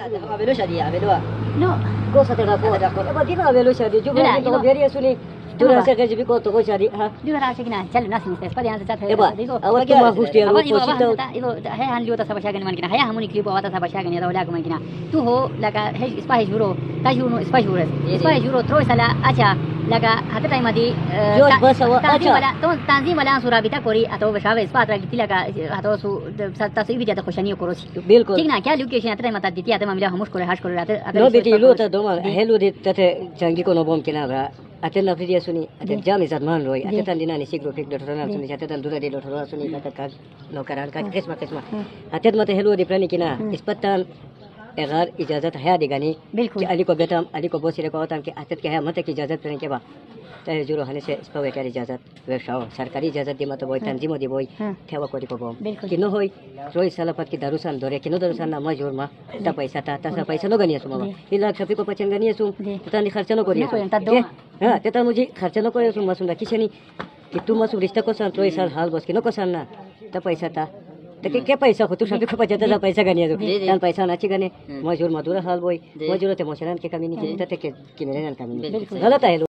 Avelo shadi, avelo. No. Cosa te la puedo? Apa dia avelo shadi? Juga kita biar suni. Dura se ke jibi ko to ko shadi. Ha. Dura ra chekina chal nas ni pas yan sa Eba, awak tu mah gusti awa aku posito. ibo hai han liota sabasha gani mankina hai hamuni klipo awata sabasha gani da wala mankina tu ho laka hai space juro ta juro space juro tro sala acha laka hata time adi tanzim wala sura bita kori ato bashabe spatra giti laka ato su ta su video khoshani korosi बिल्कुल ठीक ना क्या location आता मत दिती आता मिला हमस करे हाश करे आता no beti lu ta doma helu de tate jangi ko no bom kina ba aten na video suni aten jam izat man roi aten dina ni sigro fik doctor na suni aten dura de doctor suni ka no karan ka kesma aten mate helu de plani kina ispatan अगर इजाजत है दिगानी कि अली को बेटा अली को बोसिरे को होता कि आतत के है मत की इजाजत करने के बाद तय जुरो हने से इस पर वेटर इजाजत व्यवसाय सरकारी इजाजत दी मत बोई तंजीम दी बोई ठेवा कोरी को बम कि नो होई रोई सलापत की दारुसान दोरे कि नो दारुसान ना मजूर मा ता पैसा नो गनिया सुमा इला छपी को पचन गनिया सु तनी खर्च नो करिया हां तेता मुझे खर्च नो करिया सु मसुंदा किछनी कि तू मसु रिश्ता को सन रोई साल हाल बस कि नो को सन ना ता पैसा ता तो क्या पैसा हो तू सभी को बचाता था पैसा गनिया तो तन पैसा नाची गने मजूर मधुरा हाल बोई मजूर ते मोशरन के कमी नहीं चलता थे कि मेरे नन कमी गलत है।